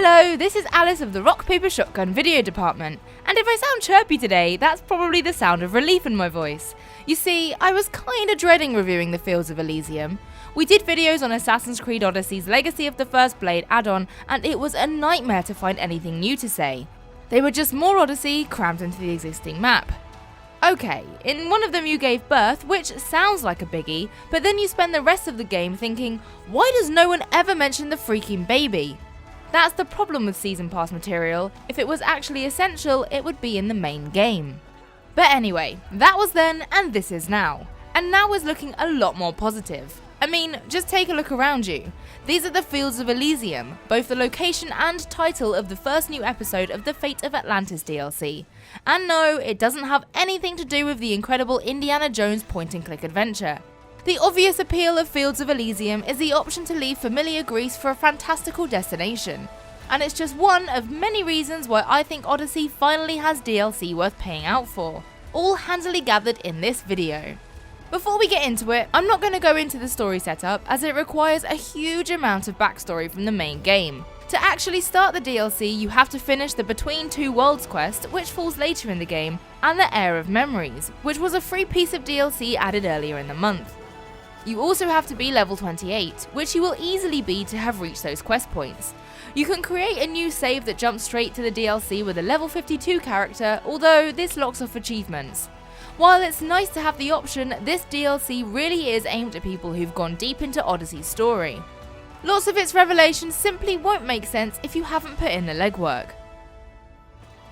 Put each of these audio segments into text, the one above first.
Hello, this is Alice of the Rock Paper Shotgun video department, and if I sound chirpy today, that's probably the sound of relief in my voice. You see, I was kinda dreading reviewing the Fields of Elysium. We did videos on Assassin's Creed Odyssey's Legacy of the First Blade add-on, and it was a nightmare to find anything new to say. They were just more Odyssey crammed into the existing map. Okay, in one of them you gave birth, which sounds like a biggie, but then you spend the rest of the game thinking, why does no one ever mention the freaking baby? That's the problem with Season Pass material. If it was actually essential, it would be in the main game. But anyway, that was then and this is now. And now is looking a lot more positive. I mean, just take a look around you. These are the Fields of Elysium, both the location and title of the first new episode of the Fate of Atlantis DLC. And no, it doesn't have anything to do with the incredible Indiana Jones point-and-click adventure. The obvious appeal of Fields of Elysium is the option to leave familiar Greece for a fantastical destination. And it's just one of many reasons why I think Odyssey finally has DLC worth paying out for, all handily gathered in this video. Before we get into it, I'm not going to go into the story setup as it requires a huge amount of backstory from the main game. To actually start the DLC, you have to finish the Between Two Worlds quest, which falls later in the game, and the Heir of Memories, which was a free piece of DLC added earlier in the month. You also have to be level 28, which you will easily be to have reached those quest points. You can create a new save that jumps straight to the DLC with a level 52 character, although this locks off achievements. While it's nice to have the option, this DLC really is aimed at people who've gone deep into Odyssey's story. Lots of its revelations simply won't make sense if you haven't put in the legwork.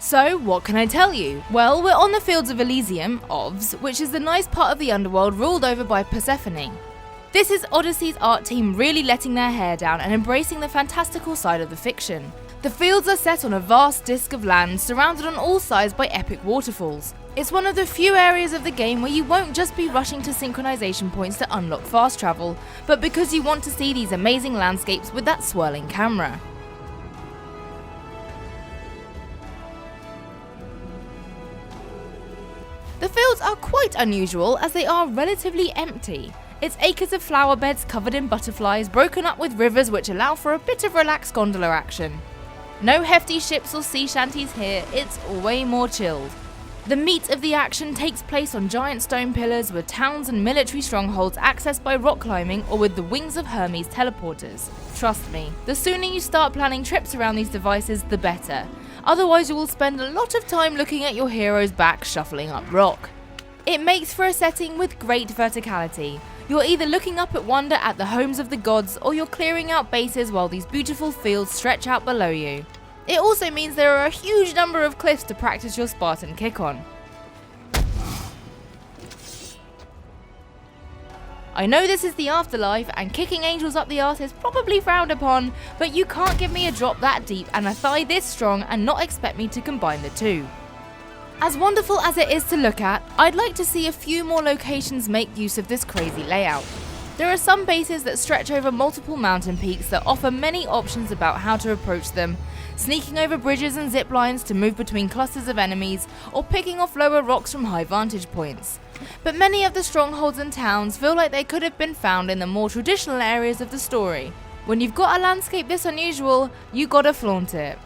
So, what can I tell you? Well, we're on the Fields of Elysium, OVS, which is the nice part of the underworld ruled over by Persephone. This is Odyssey's art team really letting their hair down and embracing the fantastical side of the fiction. The fields are set on a vast disc of land surrounded on all sides by epic waterfalls. It's one of the few areas of the game where you won't just be rushing to synchronization points to unlock fast travel, but because you want to see these amazing landscapes with that swirling camera. The fields are quite unusual as they are relatively empty. It's acres of flower beds covered in butterflies, broken up with rivers which allow for a bit of relaxed gondola action. No hefty ships or sea shanties here, it's way more chilled. The meat of the action takes place on giant stone pillars with towns and military strongholds accessed by rock climbing or with the Wings of Hermes teleporters. Trust me, the sooner you start planning trips around these devices, the better. Otherwise you will spend a lot of time looking at your hero's back shuffling up rock. It makes for a setting with great verticality. You're either looking up at wonder at the homes of the gods or you're clearing out bases while these beautiful fields stretch out below you. It also means there are a huge number of cliffs to practice your Spartan kick on. I know this is the afterlife and kicking angels up the arse is probably frowned upon, but you can't give me a drop that deep and a thigh this strong and not expect me to combine the two. As wonderful as it is to look at, I'd like to see a few more locations make use of this crazy layout. There are some bases that stretch over multiple mountain peaks that offer many options about how to approach them, sneaking over bridges and zip lines to move between clusters of enemies, or picking off lower rocks from high vantage points. But many of the strongholds and towns feel like they could have been found in the more traditional areas of the story. When you've got a landscape this unusual, you gotta flaunt it.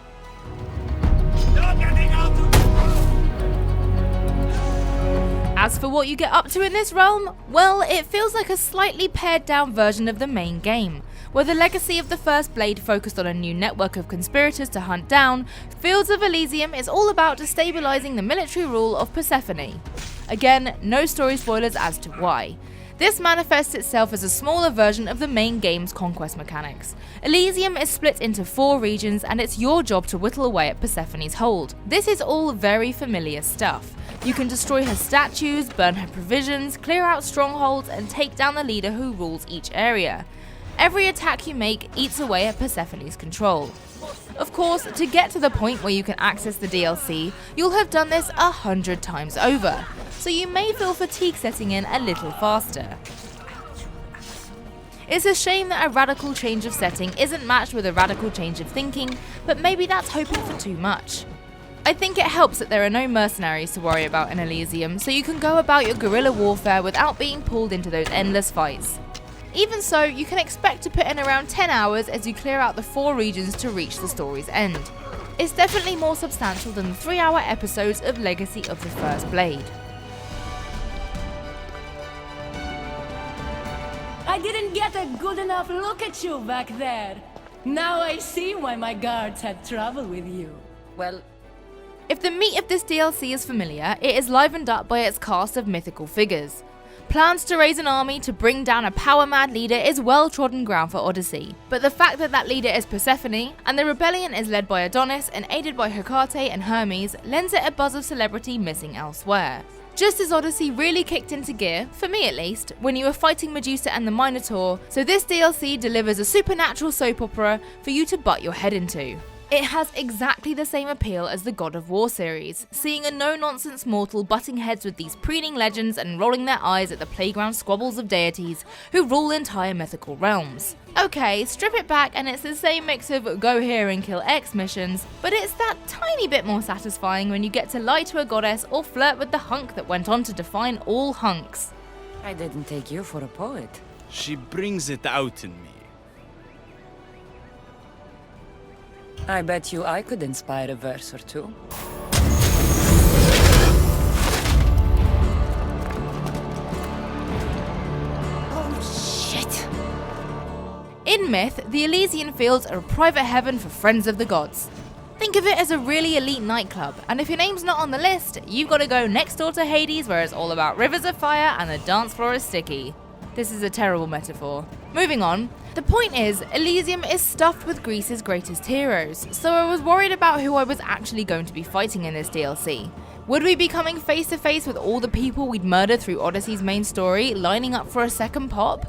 As for what you get up to in this realm, well, it feels like a slightly pared down version of the main game. Where the Legacy of the First Blade focused on a new network of conspirators to hunt down, Fields of Elysium is all about destabilizing the military rule of Persephone. Again, no story spoilers as to why. This manifests itself as a smaller version of the main game's conquest mechanics. Elysium is split into 4 regions and it's your job to whittle away at Persephone's hold. This is all very familiar stuff. You can destroy her statues, burn her provisions, clear out strongholds and take down the leader who rules each area. Every attack you make eats away at Persephone's control. Of course, to get to the point where you can access the DLC, you'll have done this 100 times over, so you may feel fatigue setting in a little faster. It's a shame that a radical change of setting isn't matched with a radical change of thinking, but maybe that's hoping for too much. I think it helps that there are no mercenaries to worry about in Elysium, so you can go about your guerrilla warfare without being pulled into those endless fights. Even so, you can expect to put in around 10 hours as you clear out the 4 regions to reach the story's end. It's definitely more substantial than the 3-hour episodes of Legacy of the First Blade. I didn't get a good enough look at you back there. Now I see why my guards had trouble with you. Well, If the meat of this DLC is familiar, it is livened up by its cast of mythical figures. Plans to raise an army to bring down a power-mad leader is well-trodden ground for Odyssey, but the fact that that leader is Persephone, and the rebellion is led by Adonis and aided by Hecate and Hermes, lends it a buzz of celebrity missing elsewhere. Just as Odyssey really kicked into gear, for me at least, when you were fighting Medusa and the Minotaur, so this DLC delivers a supernatural soap opera for you to butt your head into. It has exactly the same appeal as the God of War series, seeing a no-nonsense mortal butting heads with these preening legends and rolling their eyes at the playground squabbles of deities who rule entire mythical realms. Okay, strip it back and it's the same mix of go here and kill X missions, but it's that tiny bit more satisfying when you get to lie to a goddess or flirt with the hunk that went on to define all hunks. I didn't take you for a poet. She brings it out in me. I bet you I could inspire a verse or two. Oh, shit! In Myth, the Elysian Fields are a private heaven for friends of the gods. Think of it as a really elite nightclub, and if your name's not on the list, you've got to go next door to Hades where it's all about rivers of fire and the dance floor is sticky. This is a terrible metaphor. Moving on, the point is, Elysium is stuffed with Greece's greatest heroes, so I was worried about who I was actually going to be fighting in this DLC. Would we be coming face to face with all the people we'd murdered through Odyssey's main story, lining up for a second pop?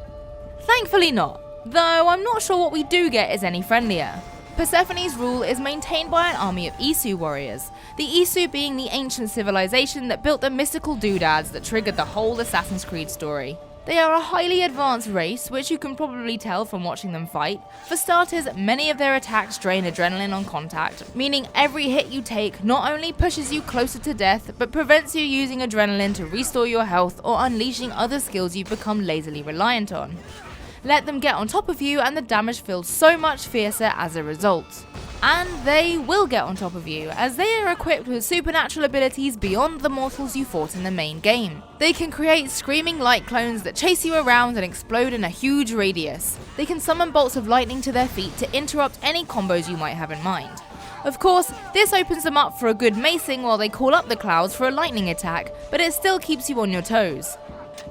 Thankfully not, though I'm not sure what we do get is any friendlier. Persephone's rule is maintained by an army of Isu warriors, the Isu being the ancient civilization that built the mystical doodads that triggered the whole Assassin's Creed story. They are a highly advanced race, which you can probably tell from watching them fight. For starters, many of their attacks drain adrenaline on contact, meaning every hit you take not only pushes you closer to death, but prevents you using adrenaline to restore your health or unleashing other skills you've become lazily reliant on. Let them get on top of you and the damage feels so much fiercer as a result. And they will get on top of you, as they are equipped with supernatural abilities beyond the mortals you fought in the main game. They can create screaming light clones that chase you around and explode in a huge radius. They can summon bolts of lightning to their feet to interrupt any combos you might have in mind. Of course, this opens them up for a good macing while they call up the clouds for a lightning attack, but it still keeps you on your toes.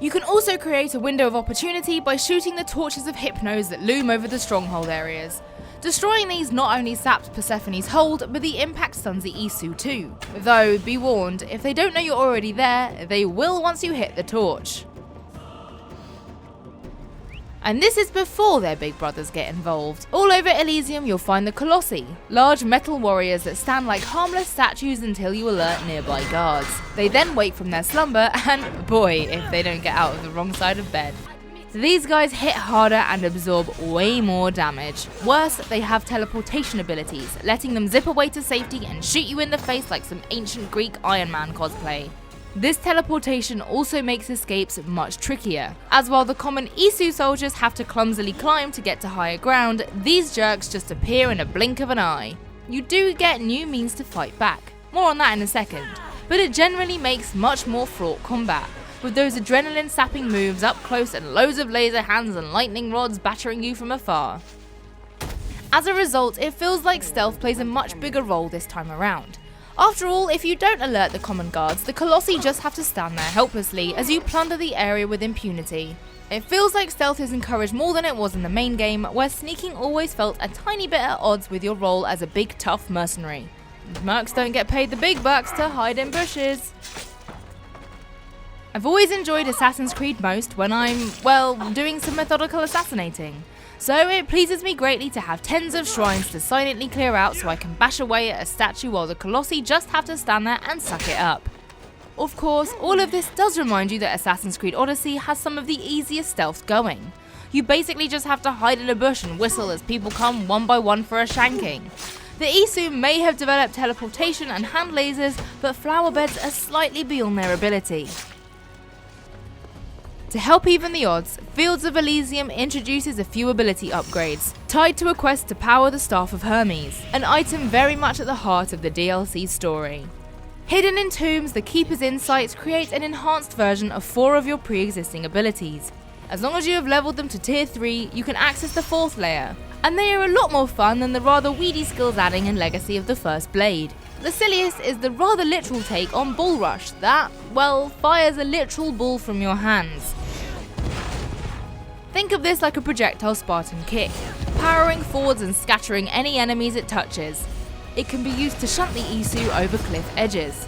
You can also create a window of opportunity by shooting the torches of Hypnos that loom over the stronghold areas. Destroying these not only saps Persephone's hold, but the impact stuns the Isu too. Though, be warned, if they don't know you're already there, they will once you hit the torch. And this is before their big brothers get involved. All over Elysium you'll find the Colossi, large metal warriors that stand like harmless statues until you alert nearby guards. They then wake from their slumber and boy, if they don't get out of the wrong side of bed. These guys hit harder and absorb way more damage. Worse, they have teleportation abilities, letting them zip away to safety and shoot you in the face like some ancient Greek Iron Man cosplay. This teleportation also makes escapes much trickier, as while the common Isu soldiers have to clumsily climb to get to higher ground, these jerks just appear in a blink of an eye. You do get new means to fight back, more on that in a second, but it generally makes much more fraught combat, with those adrenaline sapping moves up close and loads of laser hands and lightning rods battering you from afar. As a result, it feels like stealth plays a much bigger role this time around. After all, if you don't alert the common guards, the Colossi just have to stand there helplessly as you plunder the area with impunity. It feels like stealth is encouraged more than it was in the main game, where sneaking always felt a tiny bit at odds with your role as a big tough mercenary. Mercs don't get paid the big bucks to hide in bushes. I've always enjoyed Assassin's Creed most when I'm, well, doing some methodical assassinating. So it pleases me greatly to have tens of shrines to silently clear out so I can bash away at a statue while the Colossi just have to stand there and suck it up. Of course, all of this does remind you that Assassin's Creed Odyssey has some of the easiest stealth going. You basically just have to hide in a bush and whistle as people come one by one for a shanking. The Isu may have developed teleportation and hand lasers, but flower beds are slightly beyond their ability. To help even the odds, Fields of Elysium introduces a few ability upgrades, tied to a quest to power the Staff of Hermes, an item very much at the heart of the DLC story. Hidden in tombs, the Keeper's Insights create an enhanced version of 4 of your pre-existing abilities. As long as you have leveled them to tier 3, you can access the 4th layer, and they are a lot more fun than the rather weedy skills adding in Legacy of the First Blade. The silliest is the rather literal take on Bull Rush that, well, fires a literal bull from your hands. Think of this like a projectile Spartan kick, powering forwards and scattering any enemies it touches. It can be used to shunt the Isu over cliff edges.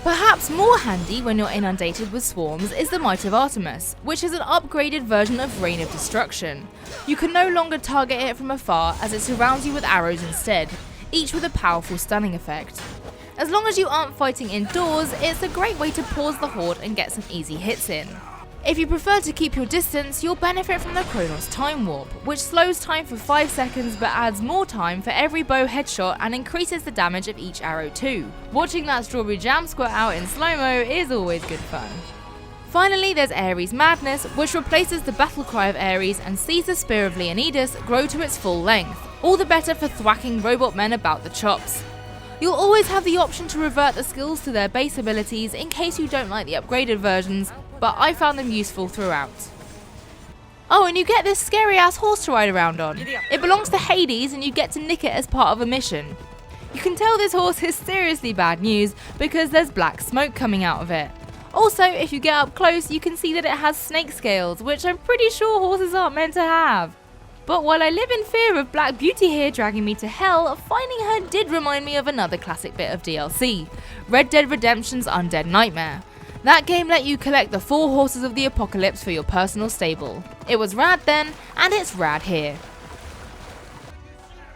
Perhaps more handy when you're inundated with swarms is the Might of Artemis, which is an upgraded version of Rain of Destruction. You can no longer target it from afar as it surrounds you with arrows instead, each with a powerful stunning effect. As long as you aren't fighting indoors, it's a great way to pause the horde and get some easy hits in. If you prefer to keep your distance, you'll benefit from the Chronos Time Warp, which slows time for 5 seconds but adds more time for every bow headshot and increases the damage of each arrow too. Watching that strawberry jam squirt out in slow-mo is always good fun. Finally, there's Ares Madness, which replaces the battle cry of Ares and sees the Spear of Leonidas grow to its full length, all the better for thwacking robot men about the chops. You'll always have the option to revert the skills to their base abilities in case you don't like the upgraded versions, but I found them useful throughout. Oh, and you get this scary ass horse to ride around on. It belongs to Hades and you get to nick it as part of a mission. You can tell this horse is seriously bad news because there's black smoke coming out of it. Also, if you get up close, you can see that it has snake scales, which I'm pretty sure horses aren't meant to have. But while I live in fear of Black Beauty here dragging me to hell, finding her did remind me of another classic bit of DLC, Red Dead Redemption's Undead Nightmare. That game let you collect the 4 horses of the apocalypse for your personal stable. It was rad then, and it's rad here.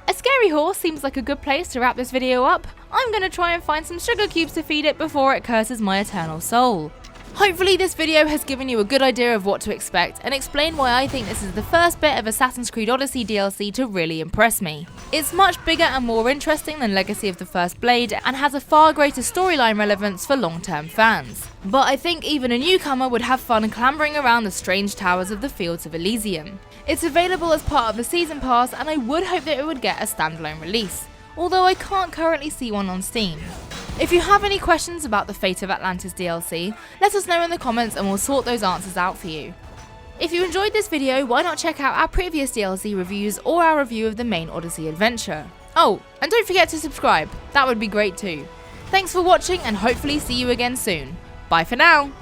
A scary horse seems like a good place to wrap this video up. I'm gonna try and find some sugar cubes to feed it before it curses my eternal soul. Hopefully this video has given you a good idea of what to expect and explained why I think this is the first bit of Assassin's Creed Odyssey DLC to really impress me. It's much bigger and more interesting than Legacy of the First Blade and has a far greater storyline relevance for long-term fans. But I think even a newcomer would have fun clambering around the strange towers of the Fields of Elysium. It's available as part of the Season Pass and I would hope that it would get a standalone release, although I can't currently see one on Steam. If you have any questions about the Fate of Atlantis DLC, let us know in the comments and we'll sort those answers out for you. If you enjoyed this video, why not check out our previous DLC reviews or our review of the main Odyssey adventure. Oh, and don't forget to subscribe, that would be great too. Thanks for watching and hopefully see you again soon. Bye for now!